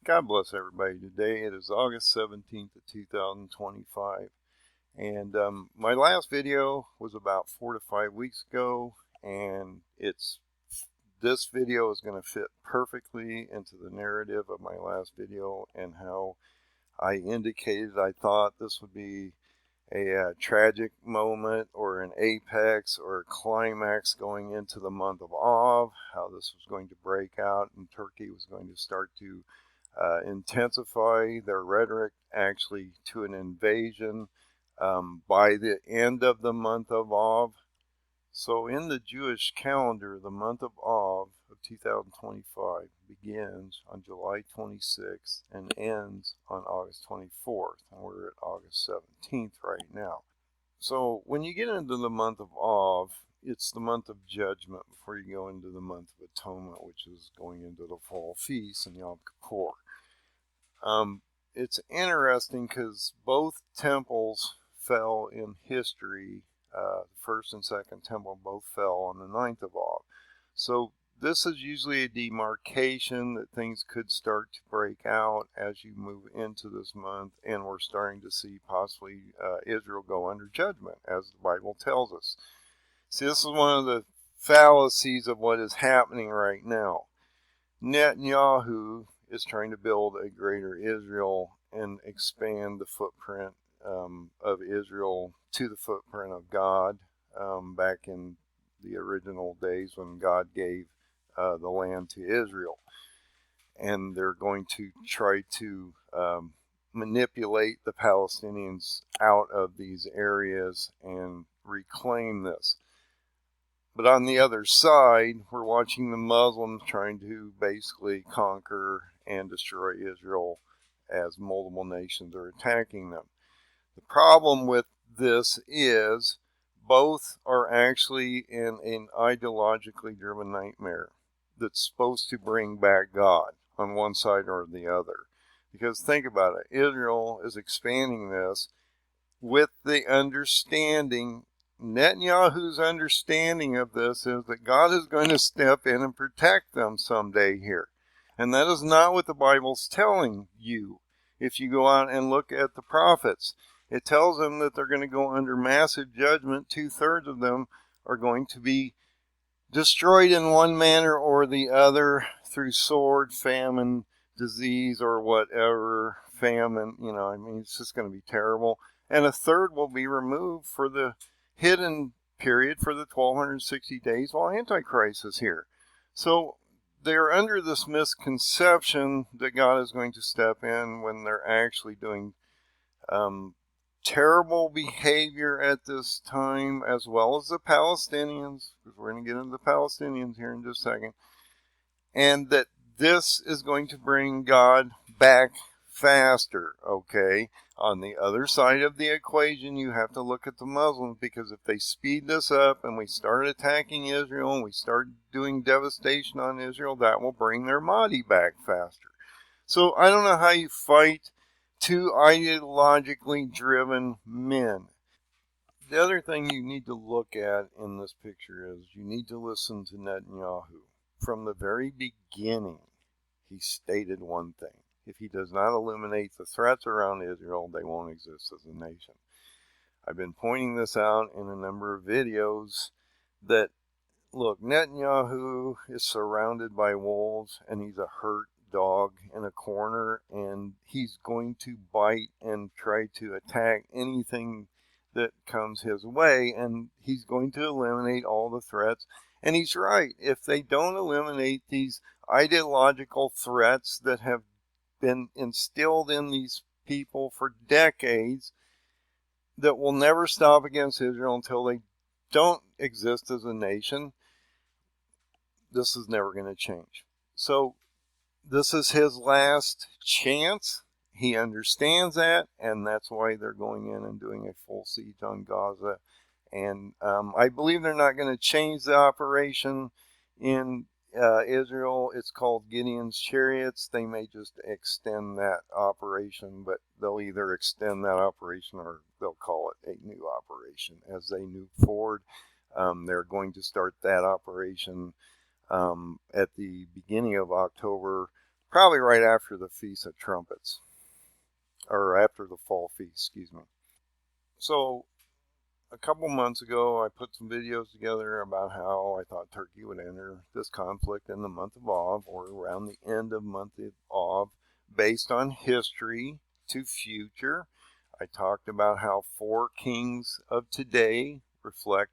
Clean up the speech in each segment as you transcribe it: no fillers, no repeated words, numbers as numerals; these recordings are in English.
God bless everybody. Today it is August 17th of 2025. And my last video was about 4 to 5 weeks ago. And this video is going to fit perfectly into the narrative of my last video and how I indicated I thought this would be a tragic moment or an apex or a climax going into the month of Av, how this was going to break out and Turkey was going to start to intensify their rhetoric actually to an invasion by the end of the month of Av. So in the Jewish calendar, the month of Av of 2025 begins on July 26th and ends on August 24th. And we're at August 17th right now. So when you get into the month of Av, it's the month of judgment before you go into the month of atonement, which is going into the fall feast and Yom Kippur. It's interesting because both temples fell in history. The first and second temple both fell on the 9th of Av. So this is usually a demarcation that things could start to break out as you move into this month, and we're starting to see possibly Israel go under judgment, as the Bible tells us. See, this is one of the fallacies of what is happening right now. Netanyahu is trying to build a greater Israel and expand the footprint of Israel to the footprint of God back in the original days when God gave the land to Israel. And they're going to try to manipulate the Palestinians out of these areas and reclaim this. But on the other side, we're watching the Muslims trying to basically conquer and destroy Israel as multiple nations are attacking them. The problem with this is both are actually in an ideologically driven nightmare that's supposed to bring back God on one side or the other. Because think about it, Israel is expanding this with the understanding, Netanyahu's understanding of this is that God is going to step in and protect them someday here. And that is not what the Bible's telling you. If you go out and look at the prophets, it tells them that they're going to go under massive judgment. 2/3 of them are going to be destroyed in one manner or the other through sword, famine, disease, or whatever. Famine, it's just going to be terrible. And 1/3 will be removed for the hidden period for the 1260 days while Antichrist is here. So they're under this misconception that God is going to step in when they're actually doing terrible behavior at this time, as well as the Palestinians, because we're going to get into the Palestinians here in just a second, and that this is going to bring God back faster, okay? On the other side of the equation, you have to look at the Muslims, because if they speed this up and we start attacking Israel and we start doing devastation on Israel, that will bring their Mahdi back faster. So I don't know how you fight two ideologically driven men. The other thing you need to look at in this picture is you need to listen to Netanyahu. From the very beginning, he stated one thing. If he does not eliminate the threats around Israel, they won't exist as a nation. I've been pointing this out in a number of videos that, look, Netanyahu is surrounded by wolves and he's a hurt dog in a corner, and he's going to bite and try to attack anything that comes his way, and he's going to eliminate all the threats. And he's right. If they don't eliminate these ideological threats that have been instilled in these people for decades, that will never stop against Israel until they don't exist as a nation, this is never going to change. So this is his last chance. He understands that, and that's why they're going in and doing a full siege on Gaza. And I believe they're not going to change the operation in Israel. It's called Gideon's Chariots. They may just extend that operation, but they'll either extend that operation or they'll call it a new operation as they move forward. They're going to start that operation at the beginning of October probably right after the Feast of Trumpets, or after the Fall Feast, excuse me. So a couple months ago, I put some videos together about how I thought Turkey would enter this conflict in the month of Av, or around the end of month of Av, based on history to future. I talked about how 4 kings of today reflect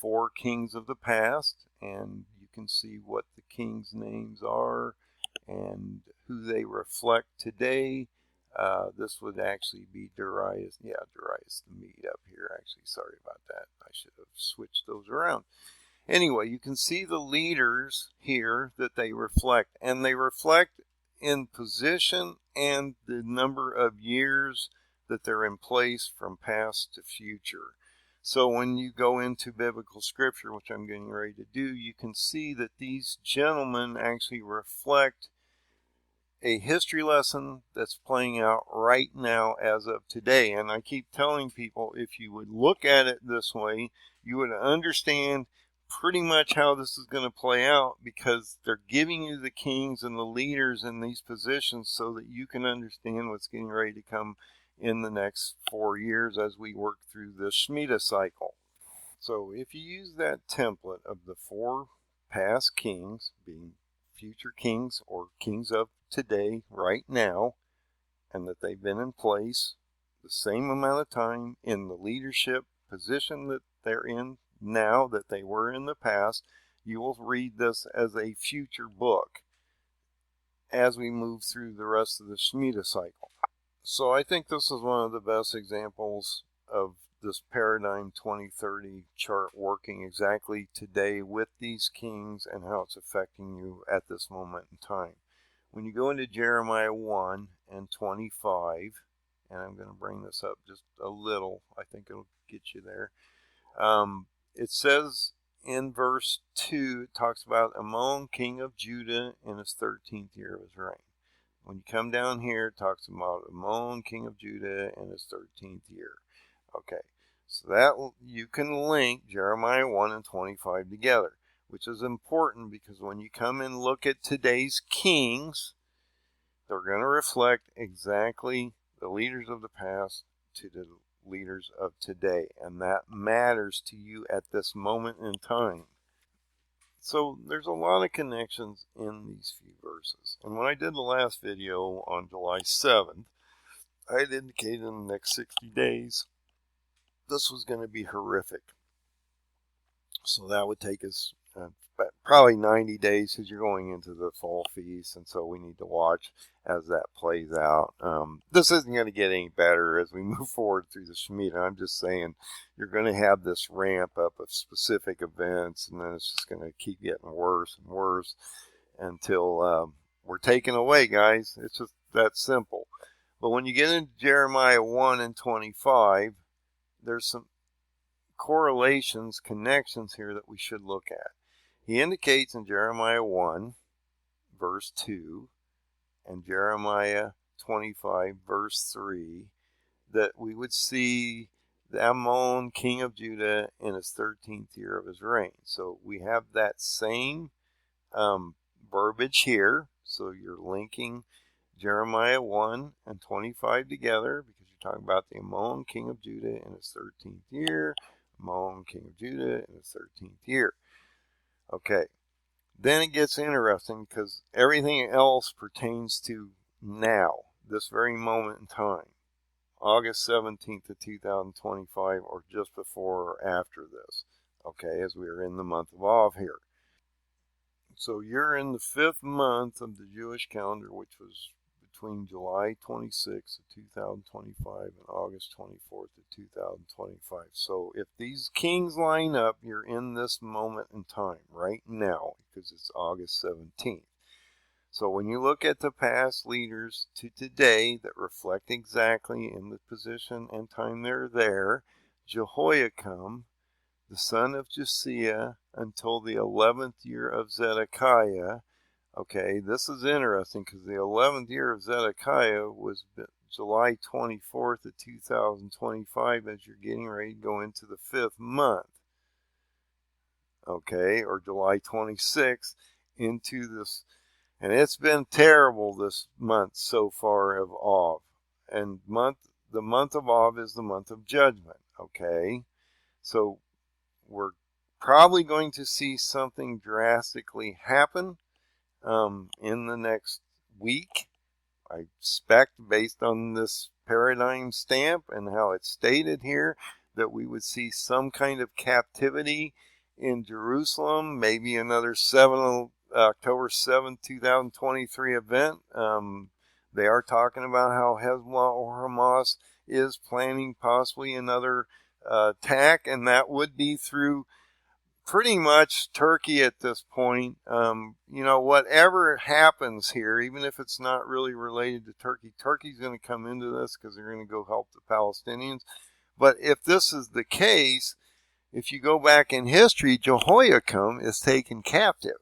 4 kings of the past, and you can see what the kings' names are and who they reflect today. This would actually be Darius. Yeah, Darius the Mede up here. Actually, sorry about that. I should have switched those around. Anyway, you can see the leaders here that they reflect, and they reflect in position and the number of years that they're in place from past to future. So when you go into biblical scripture, which I'm getting ready to do, you can see that these gentlemen actually reflect a history lesson that's playing out right now as of today. And I keep telling people, if you would look at it this way, you would understand pretty much how this is going to play out, because they're giving you the kings and the leaders in these positions so that you can understand what's getting ready to come in the next 4 years as we work through the Shemitah cycle. So if you use that template of the 4 past kings being future kings or kings of today, right now, and that they've been in place the same amount of time in the leadership position that they're in now that they were in the past, you will read this as a future book as we move through the rest of the Shemitah cycle. So I think this is one of the best examples of this Paradigm 2030 chart working exactly today with these kings and how it's affecting you at this moment in time. When you go into Jeremiah 1 and 25, and I'm going to bring this up just a little, I think it'll get you there. It says in verse 2, it talks about Ammon, king of Judah, in his 13th year of his reign. When you come down here, it talks about Ammon, king of Judah, in his 13th year. Okay, so that you can link Jeremiah 1 and 25 together, which is important because when you come and look at today's kings, they're going to reflect exactly the leaders of the past to the leaders of today, and that matters to you at this moment in time. So there's a lot of connections in these few verses. And when I did the last video on July 7th, I had indicated in the next 60 days this was going to be horrific. So that would take us probably 90 days because you're going into the fall feast, and so we need to watch as that plays out. This isn't going to get any better as we move forward through the Shemitah. I'm just saying you're going to have this ramp up of specific events, and then it's just going to keep getting worse and worse until we're taken away, guys. It's just that simple. But when you get into Jeremiah 1 and 25, there's some correlations, connections here that we should look at. He indicates in Jeremiah 1, verse 2, and Jeremiah 25, verse 3, that we would see the Ammon, king of Judah, in his 13th year of his reign. So we have that same verbiage here. So you're linking Jeremiah 1 and 25 together because you're talking about the Ammon, king of Judah, in his 13th year. Ammon, king of Judah, in his 13th year. Okay, then it gets interesting because everything else pertains to now, this very moment in time, August 17th of 2025, or just before or after this, okay, as we are in the month of Av here. So you're in the 5th month of the Jewish calendar, which was between July 26th of 2025 and August 24th of 2025. So if these kings line up, you're in this moment in time right now because it's August 17th. So when you look at the past leaders to today that reflect exactly in the position and time they're there, Jehoiakim, the son of Josiah, until the 11th year of Zedekiah. Okay, this is interesting because the 11th year of Zedekiah was July 24th of 2025 as you're getting ready to go into the 5th month. Okay, or July 26th into this. And it's been terrible this month so far of Av. And the month of Av is the month of judgment, okay? So we're probably going to see something drastically happen in the next week. I expect, based on this paradigm stamp and how it's stated here, that we would see some kind of captivity in Jerusalem, maybe another October 7th, 2023 event. They are talking about how Hezbollah or Hamas is planning possibly another attack, and that would be through pretty much Turkey at this point. Whatever happens here, even if it's not really related to Turkey, Turkey's going to come into this because they're going to go help the Palestinians. But if this is the case, if you go back in history, Jehoiakim is taken captive,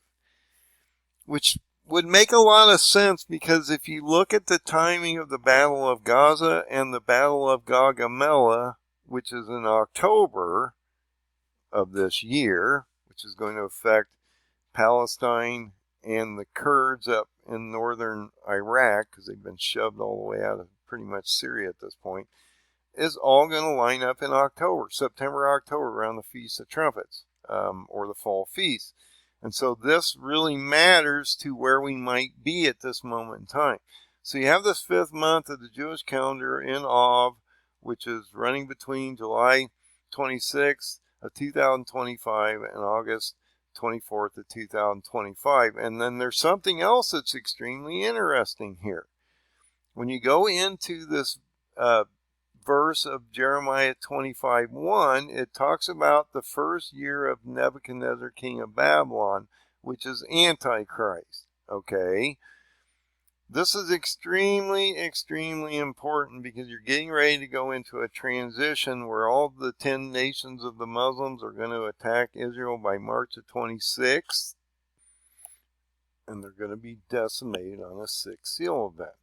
which would make a lot of sense, because if you look at the timing of the Battle of Gaza and the Battle of Gaugamela, which is in October of this year, which is going to affect Palestine and the Kurds up in northern Iraq, because they've been shoved all the way out of pretty much Syria at this point, is all going to line up in October, September, October, around the Feasts of Trumpets, or the Fall Feast. And so this really matters to where we might be at this moment in time. So you have this 5th month of the Jewish calendar in Av, which is running between July 26th of 2025 and August 24th of 2025. And then there's something else that's extremely interesting here. When you go into this verse of Jeremiah 25:1, it talks about the first year of Nebuchadnezzar, king of Babylon, which is Antichrist. Okay? This is extremely, extremely important, because you're getting ready to go into a transition where all the 10 nations of the Muslims are going to attack Israel by March of 26th, and they're going to be decimated on a 6th seal event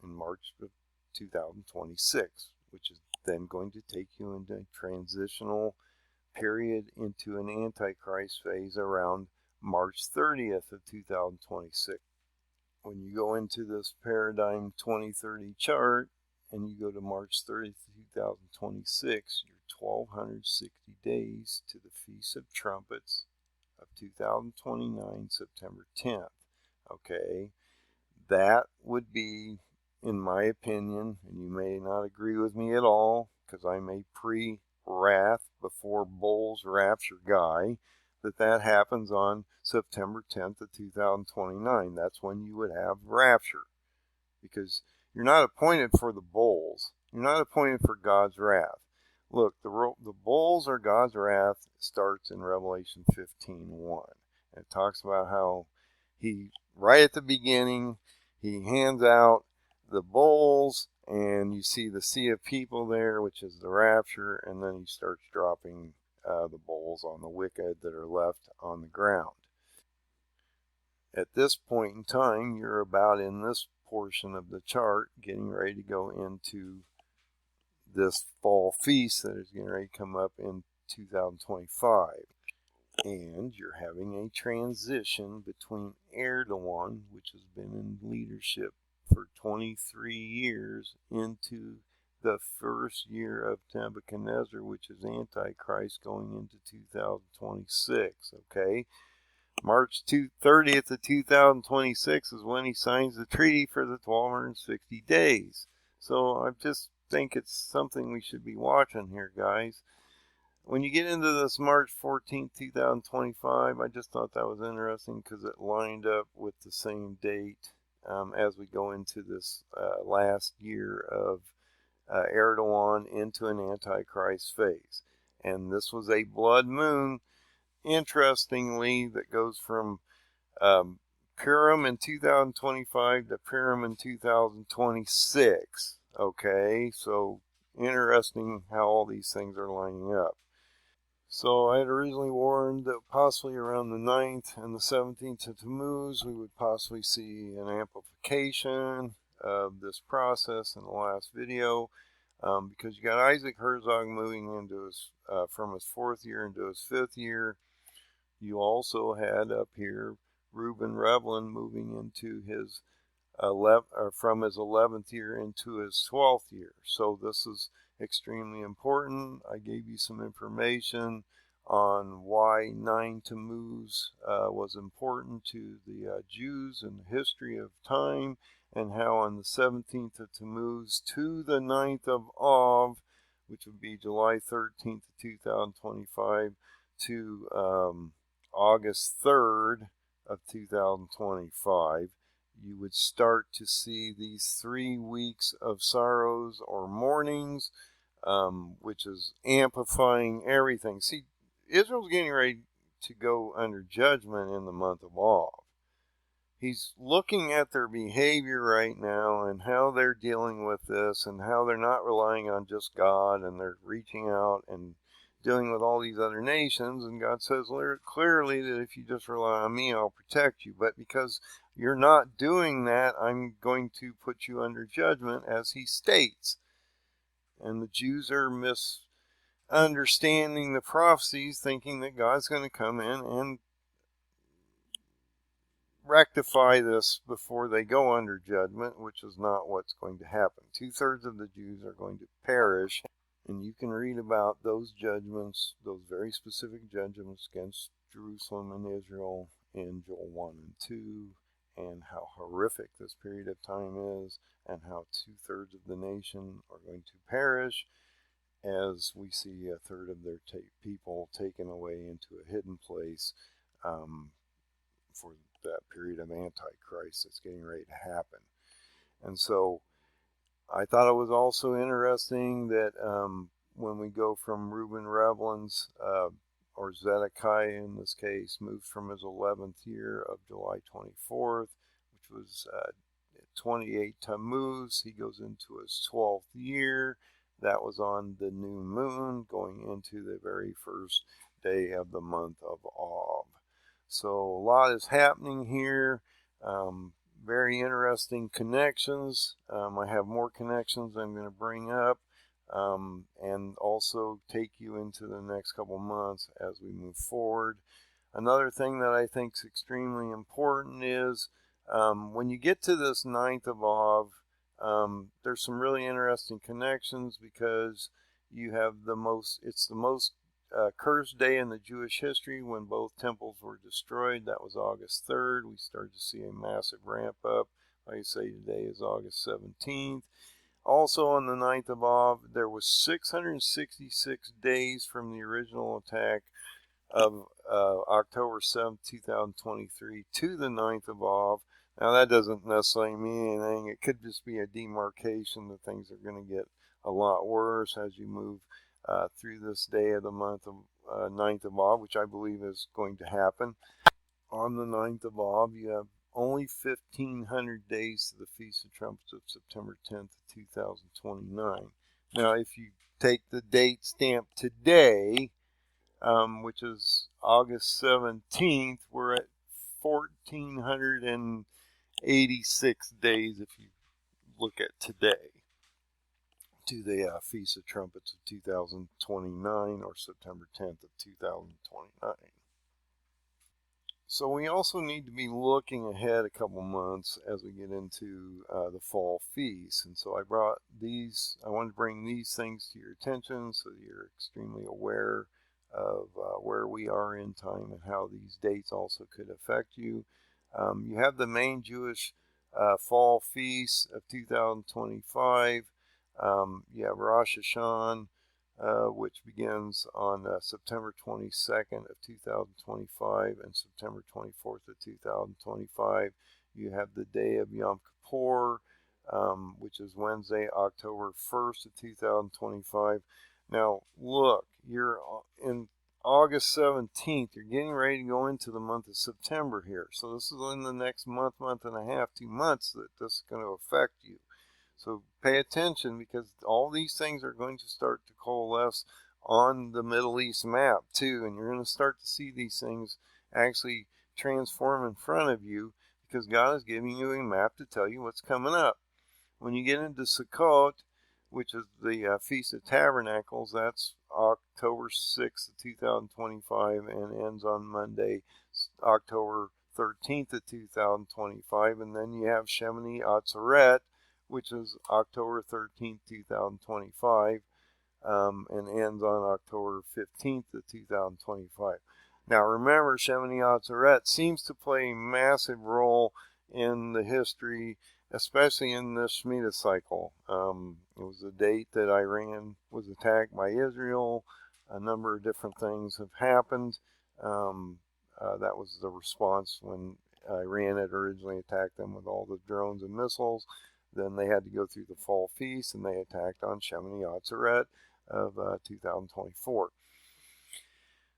in March of 2026, which is then going to take you into a transitional period into an Antichrist phase around March 30th of 2026. When you go into this paradigm 2030 chart and you go to March 30th, 2026, you're 1,260 days to the Feast of Trumpets of 2029, September 10th. Okay, that would be, in my opinion, and you may not agree with me at all, because I'm a pre-wrath before Bowles rapture guy, that happens on September 10th of 2029. That's when you would have rapture, because you're not appointed for the bowls. You're not appointed for God's wrath. Look, the bowls or God's wrath starts in Revelation 15:1. It talks about how he, right at the beginning, he hands out the bowls, and you see the sea of people there, which is the rapture, and then he starts dropping the bowls on the wicked that are left on the ground. At this point in time, you're about in this portion of the chart, getting ready to go into this fall feast that is getting ready to come up in 2025. And you're having a transition between Erdogan, which has been in leadership for 23 years, into the first year of Nebuchadnezzar, which is Antichrist, going into 2026, okay? March 30th of 2026 is when he signs the treaty for the 1,260 days. So I just think it's something we should be watching here, guys. When you get into this March 14th, 2025, I just thought that was interesting because it lined up with the same date as we go into this last year of Erdogan into an Antichrist phase. And this was a blood moon, interestingly, that goes from Purim in 2025 to Purim in 2026. Okay, so interesting how all these things are lining up. So I had originally warned that possibly around the 9th and the 17th of Tammuz, we would possibly see an amplification of this process in the last video, because you got Isaac Herzog moving into his from his 4th year into his 5th year. You also had up here Reuben Revlin moving into his from his 11th year into his 12th year. So this is extremely important. I gave you some information on why 9 Tammuz was important to the Jews in the history of time, and how on the 17th of Tammuz to the 9th of Av, which would be July 13th, 2025, to August 3rd of 2025, you would start to see these 3 weeks of sorrows or mournings, which is amplifying everything. See, Israel's getting ready to go under judgment in the month of Av. He's looking at their behavior right now and how they're dealing with this and how they're not relying on just God, and they're reaching out and dealing with all these other nations. And God says clearly that if you just rely on me, I'll protect you. But because you're not doing that, I'm going to put you under judgment, as he states. And the Jews are misunderstanding the prophecies, thinking that God's going to come in and rectify this before they go under judgment, which is not what's going to happen. 2/3 of the Jews are going to perish, and you can read about those judgments, those very specific judgments against Jerusalem and Israel in Joel 1 and 2, and how horrific this period of time is, and how 2/3 of the nation are going to perish, as we see 1/3 of their people taken away into a hidden place for that period of Antichrist that's getting ready to happen. And so I thought it was also interesting that when we go from Reuben Revlin's, or Zedekiah in this case, moves from his 11th year of July 24th, which was 28 Tammuz, he goes into his 12th year. That was on the new moon, going into the very first day of the month of Av. So a lot is happening here. Very interesting connections. I have more connections I'm going to bring up, and also take you into the next couple months as we move forward. Another thing that I think is extremely important is when you get to this 9th of Av, there's some really interesting connections, because you have it's the most cursed day in the Jewish history, when both temples were destroyed. That was August 3rd. We started to see a massive ramp up. Like I say, today is August 17th. Also on the 9th of Av, there was 666 days from the original attack of October 7th, 2023 to the 9th of Av. Now that doesn't necessarily mean anything. It could just be a demarcation that things are going to get a lot worse as you move through this day of the month of 9th of Av, which I believe is going to happen. On the 9th of Av, you have only 1,500 days to the Feast of Trumpets of September 10th, 2029. Now, if you take the date stamp today, which is August 17th, we're at 1,486 days if you look at today, to the Feast of Trumpets of 2029, or September 10th of 2029. So we also need to be looking ahead a couple months as we get into the fall feast. And so I wanted to bring these things to your attention so that you're extremely aware of where we are in time and how these dates also could affect you. You have the main Jewish fall feast of 2025. You have Rosh Hashanah, which begins on September 22nd of 2025 and September 24th of 2025. You have the day of Yom Kippur, which is Wednesday, October 1st of 2025. Now, look, you're in August 17th. You're getting ready to go into the month of September here. So this is in the next month and a half, 2 months, that this is going to affect you. So pay attention, because all these things are going to start to coalesce on the Middle East map too, and you're going to start to see these things actually transform in front of you, because God is giving you a map to tell you what's coming up. When you get into Sukkot, which is the Feast of Tabernacles, that's October 6th of 2025 and ends on Monday, October 13th of 2025, and then you have Shemini Atzeret, which is October 13th, 2025, and ends on October 15th of 2025. Now remember, Shemini Atzeret seems to play a massive role in the history, especially in this Shemitah cycle. It was the date that Iran was attacked by Israel. A number of different things have happened. That was the response when Iran had originally attacked them with all the drones and missiles. Then they had to go through the fall feast, and they attacked on Shemini Atzeret of 2024.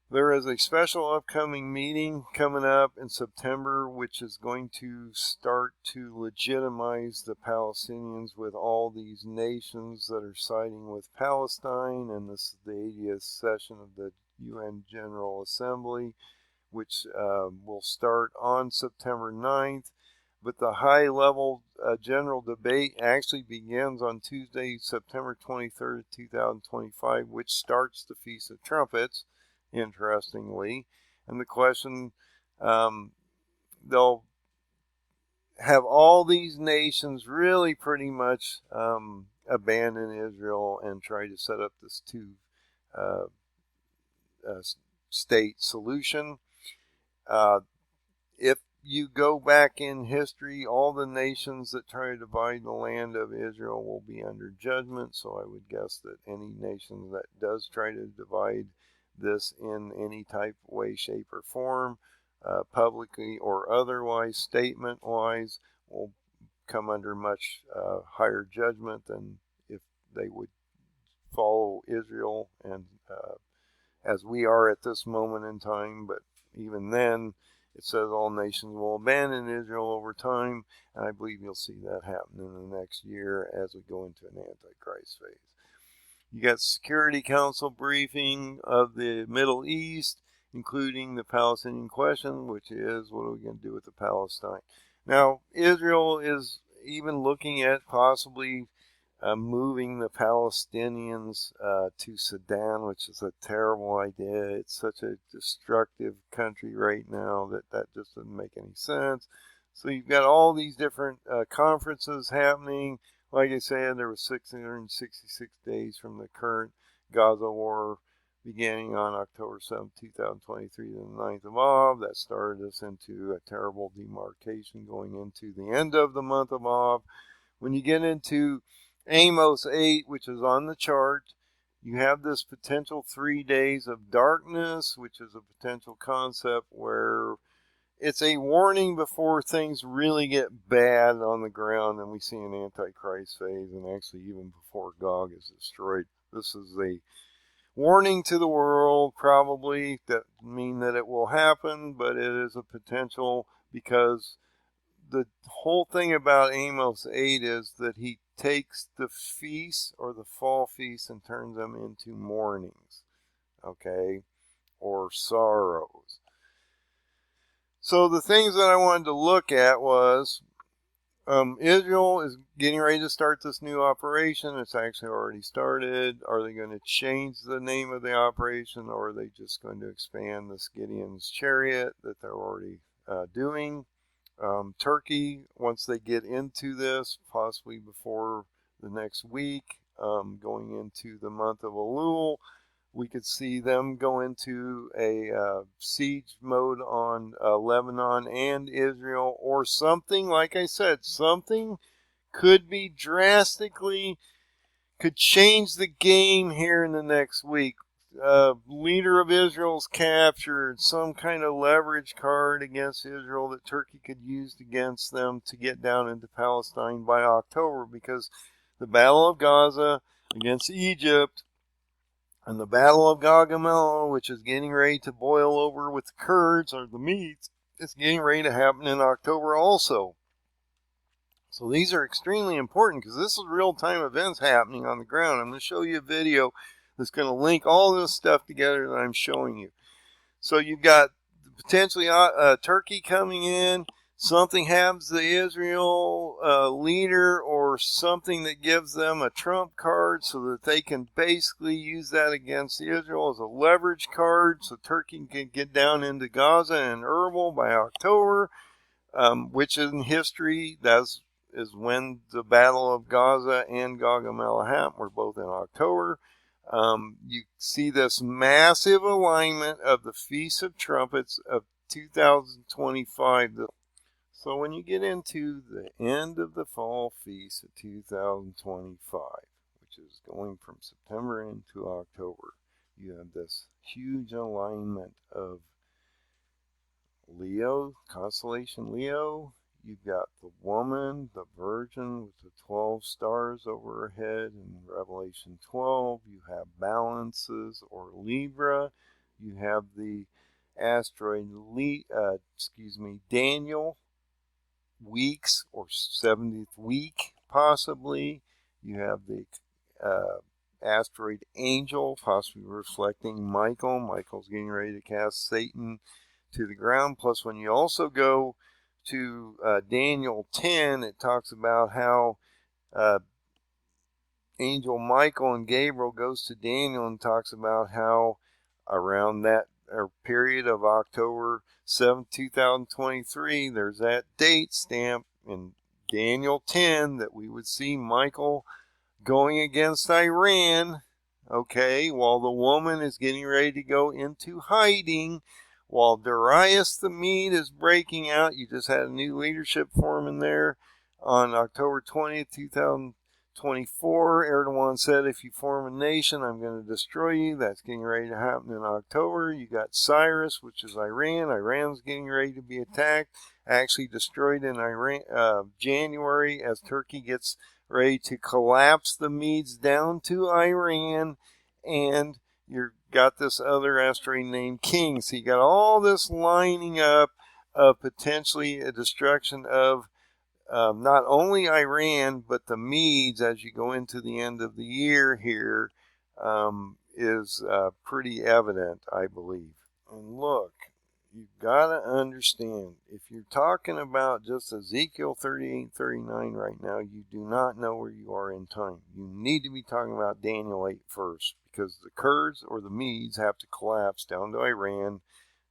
There is a special upcoming meeting coming up in September, which is going to start to legitimize the Palestinians with all these nations that are siding with Palestine, and this is the 80th session of the UN General Assembly, which will start on September 9th. But the high-level general debate actually begins on Tuesday, September 23rd, 2025, which starts the Feast of Trumpets, interestingly. And the question, they'll have all these nations really pretty much abandon Israel and try to set up this two-state solution. If you go back in history, all the nations that try to divide the land of Israel will be under judgment. So I would guess that any nation that does try to divide this in any type of way, shape, or form, publicly or otherwise, statement-wise, will come under much higher judgment than if they would follow Israel, and as we are at this moment in time. But even then, it says all nations will abandon Israel over time, and I believe you'll see that happen in the next year as we go into an Antichrist phase. You got Security Council briefing of the Middle East, including the Palestinian question, which is, what are we going to do with the Palestine? Now, Israel is even looking at possibly moving the Palestinians to Sudan, which is a terrible idea. It's such a destructive country right now that just doesn't make any sense. So you've got all these different conferences happening. Like I said, there was 666 days from the current Gaza war beginning on October 7, 2023 to the 9th of Av. That started us into a terrible demarcation going into the end of the month of Av. When you get into Amos 8, which is on the chart, you have this potential 3 days of darkness, which is a potential concept where it's a warning before things really get bad on the ground and we see an Antichrist phase, and actually even before Gog is destroyed. This is a warning to the world, probably, that mean that it will happen, but it is a potential, because the whole thing about Amos 8 is that he takes the feasts or the fall feasts and turns them into mournings, okay, or sorrows. So the things that I wanted to look at was Israel is getting ready to start this new operation. It's actually already started. Are they going to change the name of the operation, or are they just going to expand this Gideon's chariot that they're already doing? Turkey, once they get into this, possibly before the next week, going into the month of Elul, we could see them go into a siege mode on Lebanon and Israel, or something, like I said, something could be drastically, could change the game here in the next week. Leader of Israel's captured, some kind of leverage card against Israel that Turkey could use against them to get down into Palestine by October, because the Battle of Gaza against Egypt and the Battle of Gaugamela, which is getting ready to boil over with the Kurds or the Medes, is getting ready to happen in October also. So these are extremely important, because this is real-time events happening on the ground. I'm going to show you a video that's going to link all this stuff together that I'm showing you. So you've got potentially Turkey coming in, something happens to the Israel leader or something that gives them a trump card so that they can basically use that against Israel as a leverage card so Turkey can get down into Gaza and Erbil by October, which in history, that is when the Battle of Gaza and Gaugamela were both in October. You see this massive alignment of the Feasts of Trumpets of 2025. So when you get into the end of the fall feast of 2025, which is going from September into October, you have this huge alignment of Leo, constellation Leo. You've got the woman, the virgin with the 12 stars over her head in Revelation 12. You have balances or Libra. You have the asteroid Daniel, weeks or 70th week possibly. You have the asteroid Angel, possibly reflecting Michael. Michael's getting ready to cast Satan to the ground. Plus, when you also go to Daniel 10, it talks about how Angel Michael and Gabriel goes to Daniel and talks about how around that period of October 7th, 2023, there's that date stamp in Daniel 10 that we would see Michael going against Iran, okay, while the woman is getting ready to go into hiding, while Darius the Mede is breaking out. You just had a new leadership forming there on October 20th, 2024. Erdogan said, if you form a nation, I'm going to destroy you. That's getting ready to happen in October. You got Cyrus, which is Iran. Iran's getting ready to be attacked, actually destroyed in January as Turkey gets ready to collapse the Medes down to Iran. And you've got this other asteroid named King. So you got all this lining up of potentially a destruction of not only Iran, but the Medes as you go into the end of the year here is pretty evident, I believe. And look, you've got to understand, if you're talking about just Ezekiel 38, 39 right now, you do not know where you are in time. You need to be talking about Daniel 8 first, because the Kurds or the Medes have to collapse down to Iran.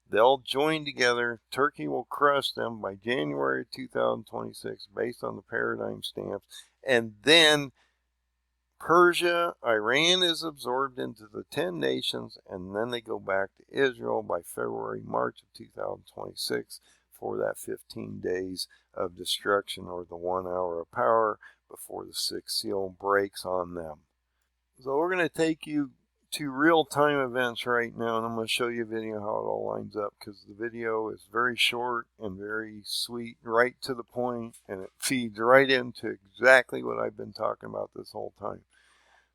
They'll join together. Turkey will crush them by January 2026 based on the paradigm stamps. And then Persia, Iran is absorbed into the 10 nations, and then they go back to Israel by February, March of 2026 for that 15 days of destruction, or the 1 hour of power before the sixth seal breaks on them. So we're going to take you to real-time events right now, and I'm going to show you a video how it all lines up, because the video is very short and very sweet, right to the point, and it feeds right into exactly what I've been talking about this whole time.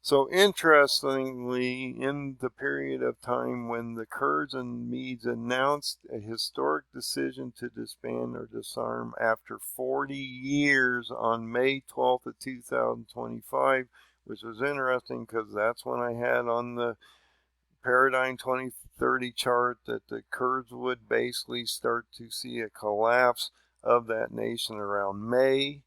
So interestingly, in the period of time when the Kurds and Medes announced a historic decision to disband or disarm after 40 years on May 12th of 2025, which was interesting because that's when I had on the Paradigm 2030 chart that the Kurds would basically start to see a collapse of that nation around May.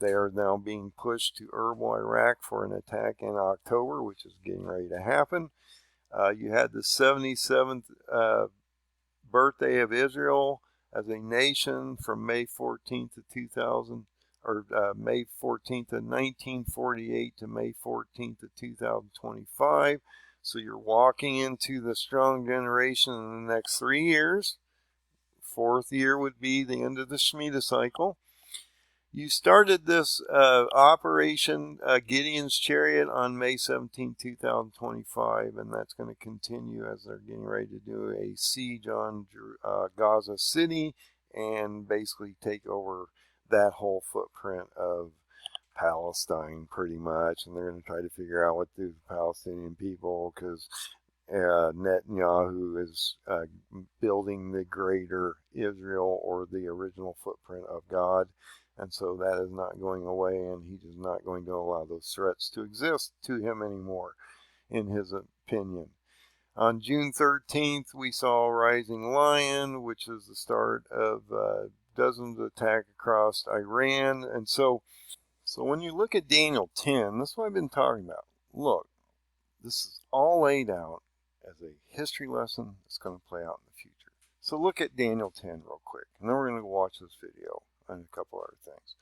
They are now being pushed to Erbil, Iraq for an attack in October, which is getting ready to happen. You had the 77th birthday of Israel as a nation from May 14th of May 14th of 1948 to May 14th of 2025. So you're walking into the strong generation in the next 3 years. Fourth year would be the end of the Shemitah cycle. You started this operation, Gideon's Chariot, on May 17, 2025, and that's going to continue as they're getting ready to do a siege on Gaza City and basically take over that whole footprint of Palestine pretty much. And they're going to try to figure out what to do with the Palestinian people, because Netanyahu is building the greater Israel, or the original footprint of God. And so that is not going away, and he is not going to allow those threats to exist to him anymore, in his opinion. On June 13th, we saw Rising Lion, which is the start of dozens of attacks across Iran. And so when you look at Daniel 10, this is what I've been talking about. Look, this is all laid out as a history lesson that's going to play out in the future. So look at Daniel 10 real quick, and then we're going to watch this video and a couple other things.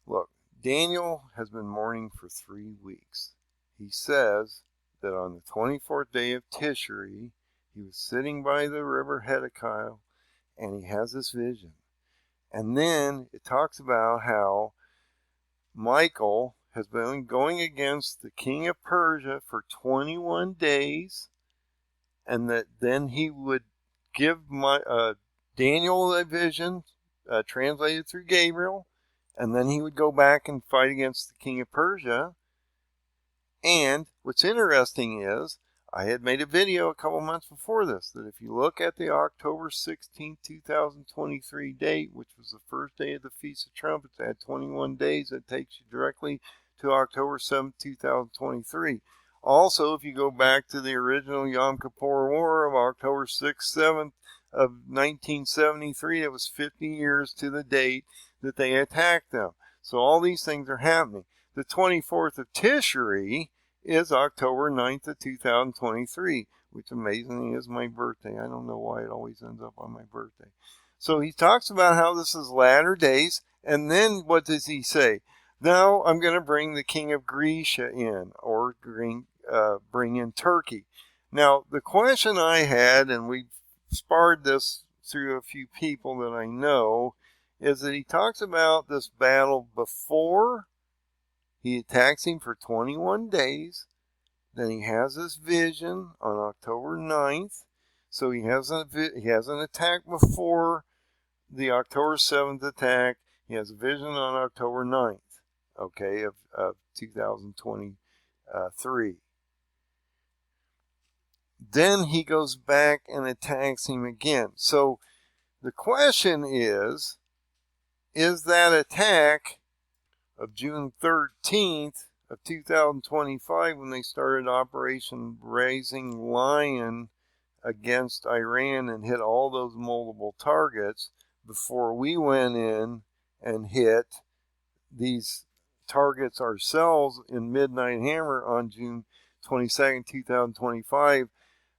Look, Daniel has been mourning for 3 weeks. He says that on the 24th day of Tishri, he was sitting by the river Hezekiah, and he has this vision. And then it talks about how Michael has been going against the king of Persia for 21 days, and that then he would give Daniel a vision, translated through Gabriel, and then he would go back and fight against the king of Persia. And what's interesting is, I had made a video a couple months before this, that if you look at the October 16, 2023 date, which was the first day of the Feast of Trumpets, it had 21 days, that takes you directly to October 7, 2023. Also, if you go back to the original Yom Kippur War of October 6, 7th of 1973, it was 50 years to the date that they attacked them. So all these things are happening. The 24th of Tishri is October 9th of 2023, which amazingly is my birthday. I don't know why it always ends up on my birthday. So he talks about how this is latter days, and then what does he say? Now I'm going to bring the king of Grecia in, or bring in Turkey. Now, the question I had, and we sparred this through a few people that I know, is that he talks about this battle before he attacks him for 21 days. Then he has this vision on October 9th. So he has an attack before the October 7th attack. He has a vision on October 9th, okay, of 2023. Then he goes back and attacks him again. So the question is that attack of June 13th of 2025, when they started Operation Rising Lion against Iran and hit all those multiple targets, before we went in and hit these targets ourselves in Midnight Hammer on June 22nd, 2025,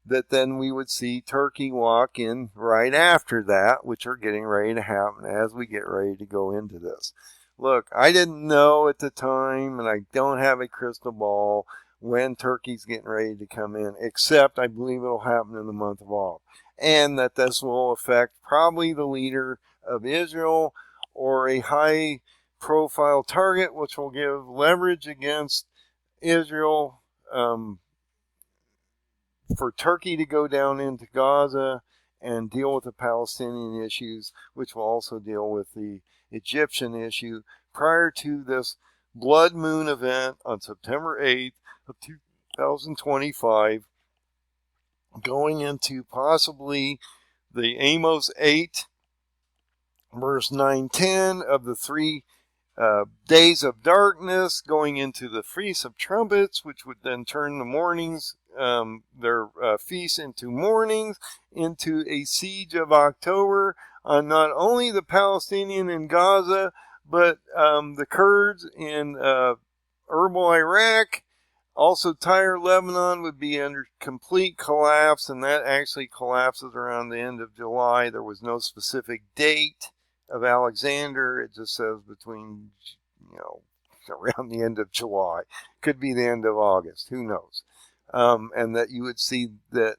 that then we would see Turkey walk in right after that, which are getting ready to happen as we get ready to go into this. Look, I didn't know at the time, and I don't have a crystal ball when Turkey's getting ready to come in, except I believe it'll happen in the month of Av, and that this will affect probably the leader of Israel or a high-profile target, which will give leverage against Israel for Turkey to go down into Gaza and deal with the Palestinian issues, which will also deal with the Egyptian issue prior to this blood moon event on September 8th of 2025, going into possibly the Amos 8, verse 9-10 of the 3 days of darkness, going into the Feasts of Trumpets, which would then turn the mornings, their feasts into mornings, into a siege of October on not only the Palestinian in Gaza, but the Kurds in Erbil, Iraq. Also, Tyre, Lebanon would be under complete collapse, and that actually collapses around the end of July. There was no specific date of Alexander. It just says between, around the end of July. Could be the end of August. Who knows? And that you would see that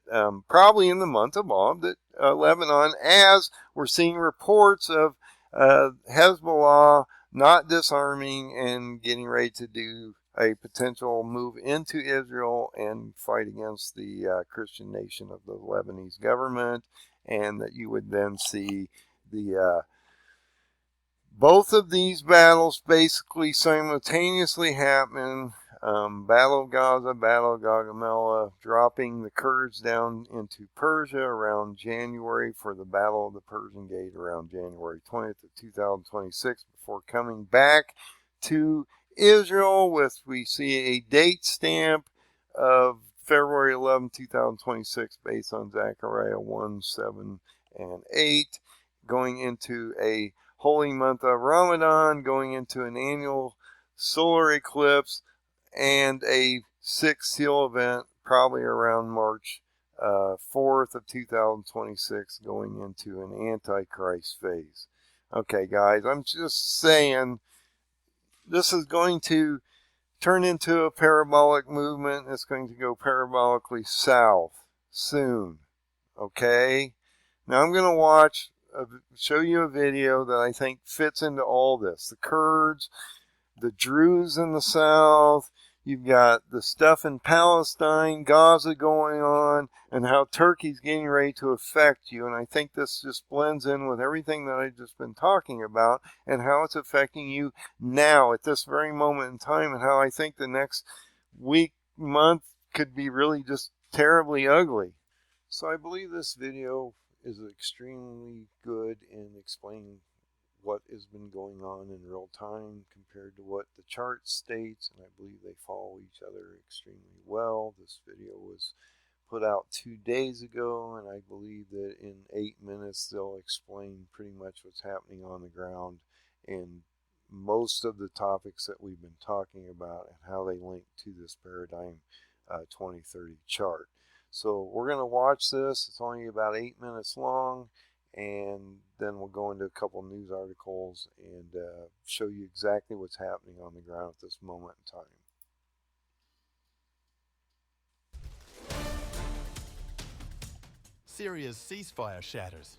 probably in the month of Av, that Lebanon, as we're seeing reports of Hezbollah not disarming and getting ready to do a potential move into Israel and fight against the Christian nation of the Lebanese government, and that you would then see the both of these battles basically simultaneously happen. Battle of Gaza, Battle of Gaugamela, dropping the Kurds down into Persia around January for the Battle of the Persian Gate around January 20th of 2026, before coming back to Israel with, we see a date stamp of February 11, 2026, based on Zechariah 1, 7, and 8, going into a holy month of Ramadan, going into an annual solar eclipse, and a sixth seal event probably around March 4th of 2026, going into an Antichrist phase. Okay, guys, I'm just saying this is going to turn into a parabolic movement. It's going to go parabolically south soon. Okay? Now I'm going to show you a video that I think fits into all this. The Kurds, the Druze in the south, you've got the stuff in Palestine, Gaza going on, and how Turkey's getting ready to affect you. And I think this just blends in with everything that I've just been talking about and how it's affecting you now at this very moment in time, and how I think the next week, month could be really just terribly ugly. So I believe this video is extremely good in explaining what has been going on in real time compared to what the chart states, and I believe they follow each other extremely well. This video was put out 2 days ago, and I believe that in 8 minutes they'll explain pretty much what's happening on the ground and most of the topics that we've been talking about and how they link to this Paradigm 2030 chart. So we're going to watch this. It's only about 8 minutes long, and then we'll go into a couple news articles and show you exactly what's happening on the ground at this moment in time. Syria's ceasefire shatters.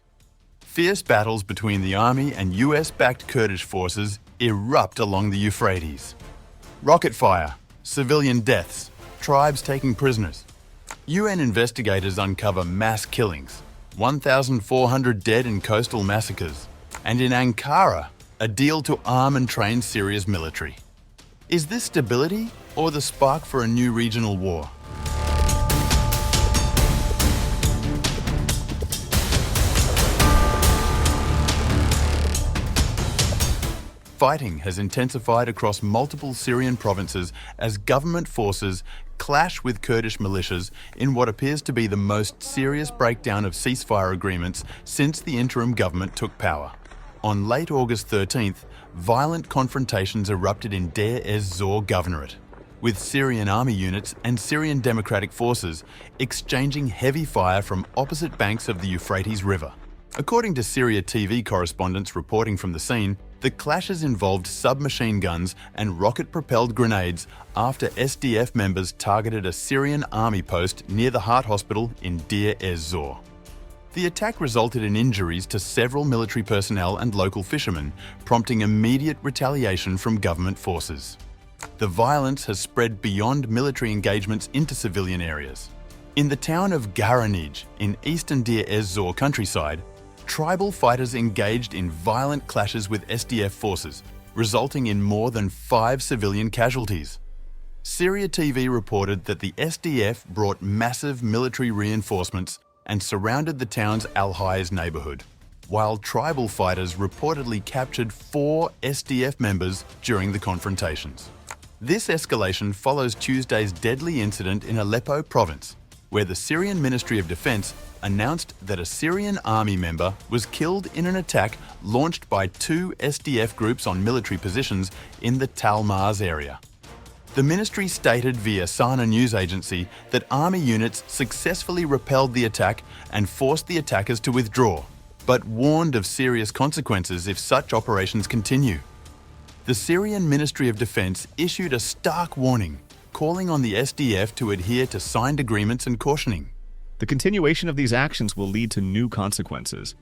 Fierce battles between the army and US-backed Kurdish forces erupt along the Euphrates. Rocket fire, civilian deaths, tribes taking prisoners. UN investigators uncover mass killings, 1,400 dead in coastal massacres, and in Ankara, a deal to arm and train Syria's military. Is this stability or the spark for a new regional war? Fighting has intensified across multiple Syrian provinces as government forces clash with Kurdish militias in what appears to be the most serious breakdown of ceasefire agreements since the interim government took power. On late August 13th, violent confrontations erupted in Deir ez-Zor Governorate, with Syrian army units and Syrian Democratic Forces exchanging heavy fire from opposite banks of the Euphrates River. According to Syria TV correspondents reporting from the scene, the clashes involved submachine guns and rocket-propelled grenades after SDF members targeted a Syrian army post near the heart hospital in Deir ez-Zor. The attack resulted in injuries to several military personnel and local fishermen, prompting immediate retaliation from government forces. The violence has spread beyond military engagements into civilian areas. In the town of Garanij, in eastern Deir ez-Zor countryside, tribal fighters engaged in violent clashes with SDF forces, resulting in more than 5 civilian casualties. Syria TV reported that the SDF brought massive military reinforcements and surrounded the town's Al-Haiz neighborhood, while tribal fighters reportedly captured 4 SDF members during the confrontations. This escalation follows Tuesday's deadly incident in Aleppo province, where the Syrian Ministry of Defense announced that a Syrian army member was killed in an attack launched by 2 SDF groups on military positions in the Tal Mars area. The ministry stated via Sana news agency that army units successfully repelled the attack and forced the attackers to withdraw, but warned of serious consequences if such operations continue. The Syrian Ministry of Defense issued a stark warning, calling on the SDF to adhere to signed agreements and cautioning. The continuation of these actions will lead to new consequences.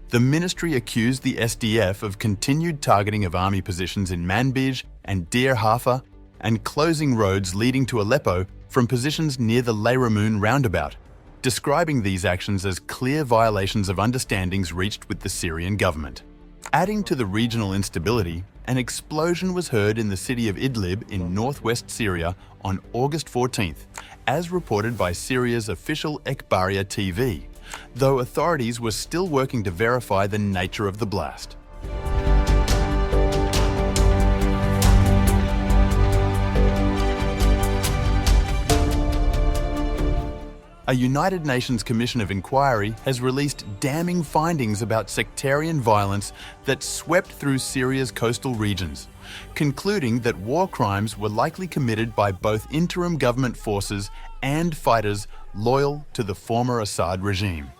The ministry accused the SDF of continued targeting of army positions in Manbij and Deir Hafa and closing roads leading to Aleppo from positions near the Leyramoun roundabout, describing these actions as clear violations of understandings reached with the Syrian government. Adding to the regional instability, an explosion was heard in the city of Idlib in northwest Syria on August 14th, as reported by Syria's official Ekbaria TV, though authorities were still working to verify the nature of the blast. A United Nations Commission of Inquiry has released damning findings about sectarian violence that swept through Syria's coastal regions, concluding that war crimes were likely committed by both interim government forces and fighters loyal to the former Assad regime.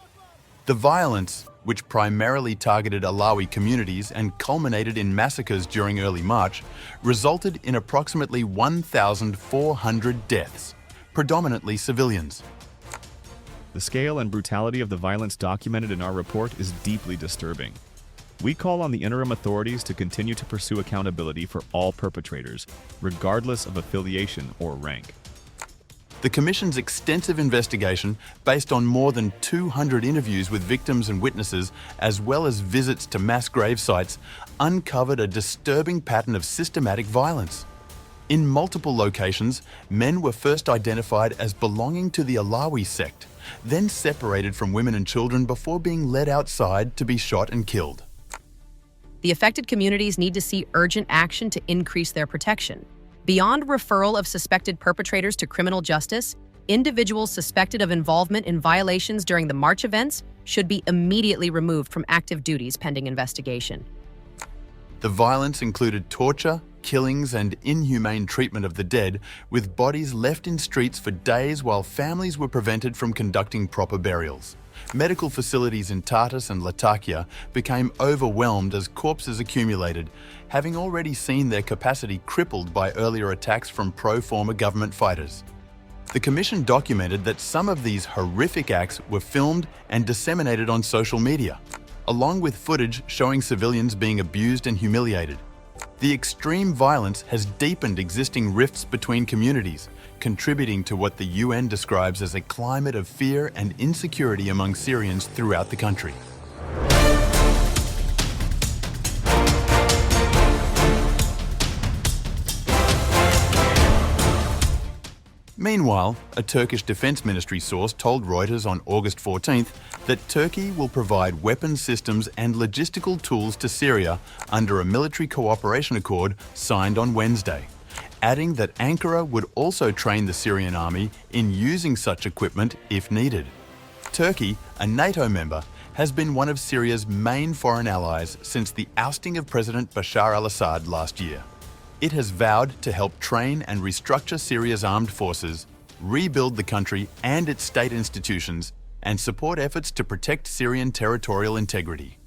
The violence, which primarily targeted Alawi communities and culminated in massacres during early March, resulted in approximately 1,400 deaths, predominantly civilians. The scale and brutality of the violence documented in our report is deeply disturbing. We call on the interim authorities to continue to pursue accountability for all perpetrators, regardless of affiliation or rank. The Commission's extensive investigation, based on more than 200 interviews with victims and witnesses, as well as visits to mass grave sites, uncovered a disturbing pattern of systematic violence. In multiple locations, men were first identified as belonging to the Alawi sect, then separated from women and children before being led outside to be shot and killed. The affected communities need to see urgent action to increase their protection. Beyond referral of suspected perpetrators to criminal justice, individuals suspected of involvement in violations during the March events should be immediately removed from active duties pending investigation. The violence included torture, killings, and inhumane treatment of the dead, with bodies left in streets for days while families were prevented from conducting proper burials. Medical facilities in Tartus and Latakia became overwhelmed as corpses accumulated, having already seen their capacity crippled by earlier attacks from pro-former government fighters. The Commission documented that some of these horrific acts were filmed and disseminated on social media, along with footage showing civilians being abused and humiliated. The extreme violence has deepened existing rifts between communities, contributing to what the UN describes as a climate of fear and insecurity among Syrians throughout the country. Meanwhile, a Turkish Defense Ministry source told Reuters on August 14th that Turkey will provide weapons systems and logistical tools to Syria under a military cooperation accord signed on Wednesday, adding that Ankara would also train the Syrian army in using such equipment if needed. Turkey, a NATO member, has been one of Syria's main foreign allies since the ousting of President Bashar al-Assad last year. It has vowed to help train and restructure Syria's armed forces, rebuild the country and its state institutions, and support efforts to protect Syrian territorial integrity.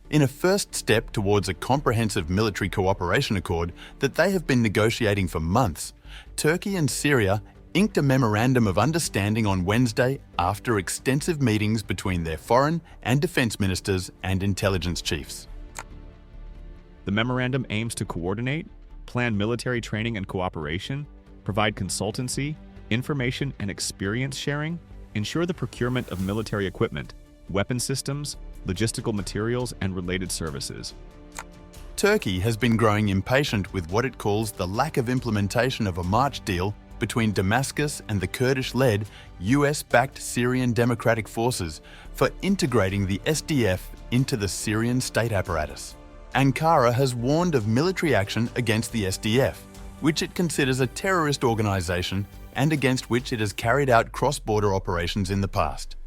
In a first step towards a comprehensive military cooperation accord that they have been negotiating for months, Turkey and Syria inked a memorandum of understanding on Wednesday after extensive meetings between their foreign and defense ministers and intelligence chiefs. The memorandum aims to coordinate, plan military training and cooperation, provide consultancy, information and experience sharing, ensure the procurement of military equipment, weapon systems, logistical materials, and related services. Turkey has been growing impatient with what it calls the lack of implementation of a March deal between Damascus and the Kurdish-led, US-backed Syrian Democratic Forces for integrating the SDF into the Syrian state apparatus. Ankara has warned of military action against the SDF, which it considers a terrorist organization and against which it has carried out cross-border operations in the past.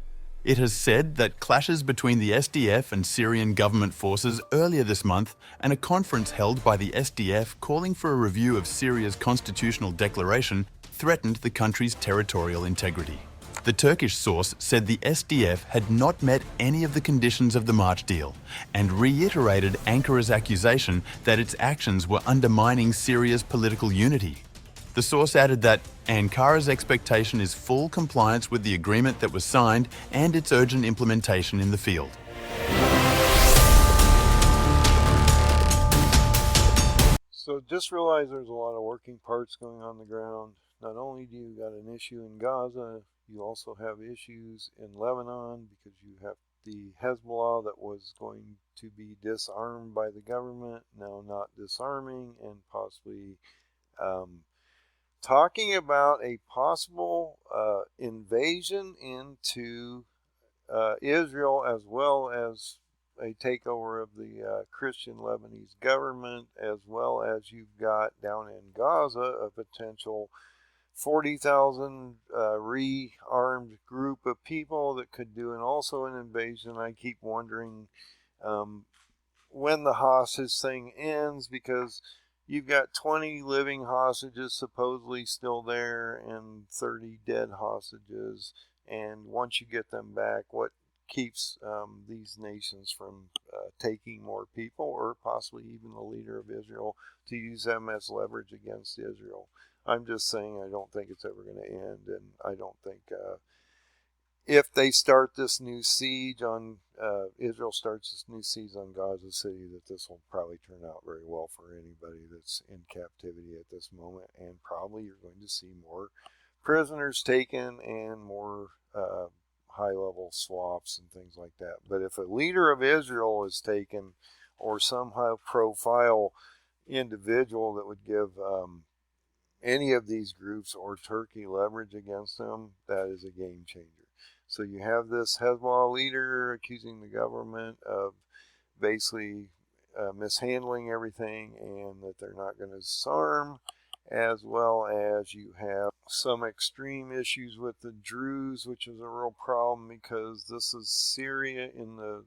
It has said that clashes between the SDF and Syrian government forces earlier this month and a conference held by the SDF calling for a review of Syria's constitutional declaration threatened the country's territorial integrity. The Turkish source said the SDF had not met any of the conditions of the March deal and reiterated Ankara's accusation that its actions were undermining Syria's political unity. The source added that Ankara's expectation is full compliance with the agreement that was signed and its urgent implementation in the field. So just realize there's a lot of working parts going on the ground. Not only do you got an issue in Gaza, you also have issues in Lebanon because you have the Hezbollah that was going to be disarmed by the government, now not disarming, and possibly talking about a possible invasion into Israel, as well as a takeover of the Christian Lebanese government, as well as you've got down in Gaza a potential 40,000 rearmed group of people that could do also an invasion. I keep wondering when the hostage thing ends, because you've got 20 living hostages supposedly still there and 30 dead hostages. And once you get them back, what keeps these nations from taking more people, or possibly even the leader of Israel, to use them as leverage against Israel? I'm just saying I don't think it's ever going to end, and I don't think if they start this new siege on, Israel starts this new siege on Gaza City, that this will probably turn out very well for anybody that's in captivity at this moment, and probably you're going to see more prisoners taken and more high-level swaps and things like that. But if a leader of Israel is taken, or somehow profile individual that would give any of these groups or Turkey leverage against them, that is a game changer. So you have this Hezbollah leader accusing the government of basically mishandling everything, and that they're not going to disarm, as well as you have some extreme issues with the Druze, which is a real problem because this is Syria in the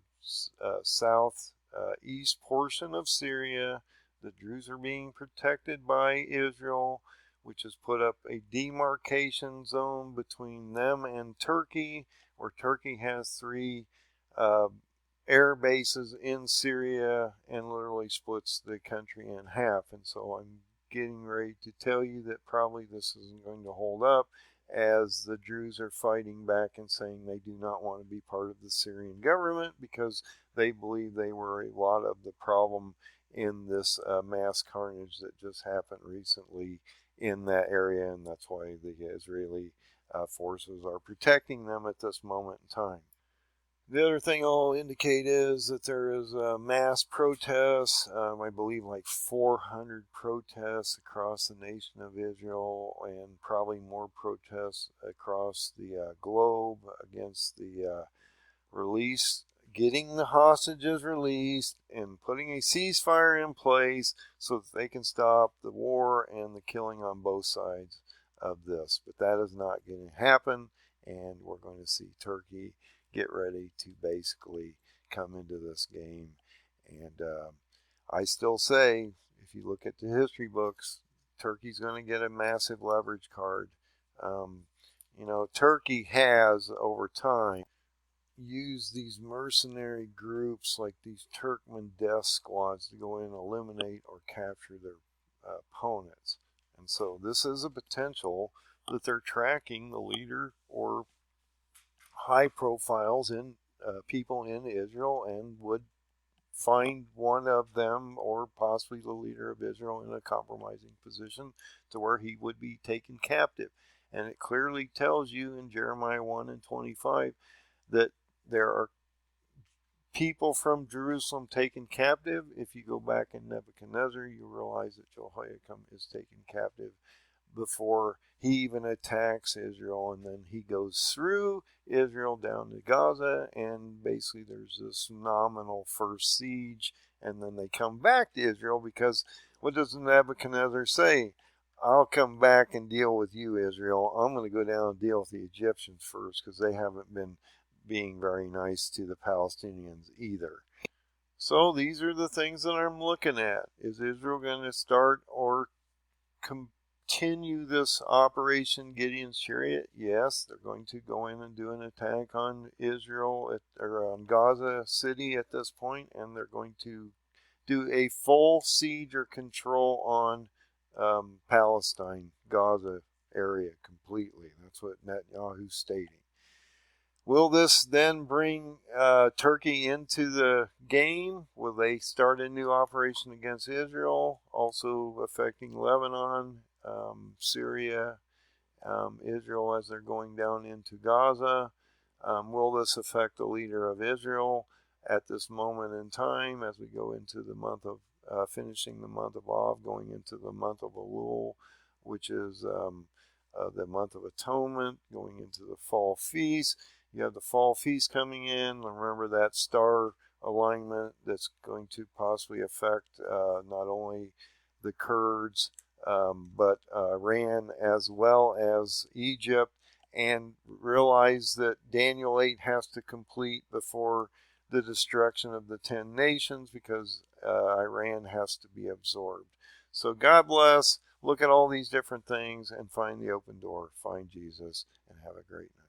southeast portion of Syria. The Druze are being protected by Israel, which has put up a demarcation zone between them and Turkey, where Turkey has 3 air bases in Syria and literally splits the country in half. And so I'm getting ready to tell you that probably this isn't going to hold up, as the Druze are fighting back and saying they do not want to be part of the Syrian government, because they believe they were a lot of the problem in this mass carnage that just happened recently in that area, and that's why the Israeli forces are protecting them at this moment in time. The other thing I'll indicate is that there is mass protests, I believe like 400 protests across the nation of Israel, and probably more protests across the globe against the getting the hostages released and putting a ceasefire in place so that they can stop the war and the killing on both sides of this. But that is not going to happen, and we're going to see Turkey get ready to basically come into this game. And I still say, if you look at the history books, Turkey's going to get a massive leverage card. Turkey has, over time, used these mercenary groups like these Turkmen death squads to go in and eliminate or capture their opponents. And so this is a potential that they're tracking the leader or high profiles in people in Israel, and would find one of them, or possibly the leader of Israel, in a compromising position to where he would be taken captive. And it clearly tells you in Jeremiah 1 and 25 that there are people from Jerusalem taken captive. If you go back in Nebuchadnezzar, you realize that Jehoiakim is taken captive before he even attacks Israel, and then he goes through Israel down to Gaza, and basically there's this nominal first siege, and then they come back to Israel, because what does Nebuchadnezzar say? I'll come back and deal with you, Israel. I'm going to go down and deal with the Egyptians first, because they haven't been being very nice to the Palestinians either. So these are the things that I'm looking at. Is Israel going to start or continue this Operation Gideon's Chariot? Yes, they're going to go in and do an attack on Israel, or on Gaza City at this point, and they're going to do a full siege or control on Palestine, Gaza area completely. That's what Netanyahu's stating. Will this then bring Turkey into the game? Will they start a new operation against Israel, also affecting Lebanon, Syria, Israel as they're going down into Gaza? Will this affect the leader of Israel at this moment in time, as we go into the month of, finishing the month of Av, going into the month of al-Awwal, which is the month of atonement, going into the fall feast? You have the fall feast coming in. Remember that star alignment that's going to possibly affect not only the Kurds but Iran as well as Egypt, and realize that Daniel 8 has to complete before the destruction of the 10 nations, because Iran has to be absorbed. So God bless. Look at all these different things and find the open door. Find Jesus, and have a great night.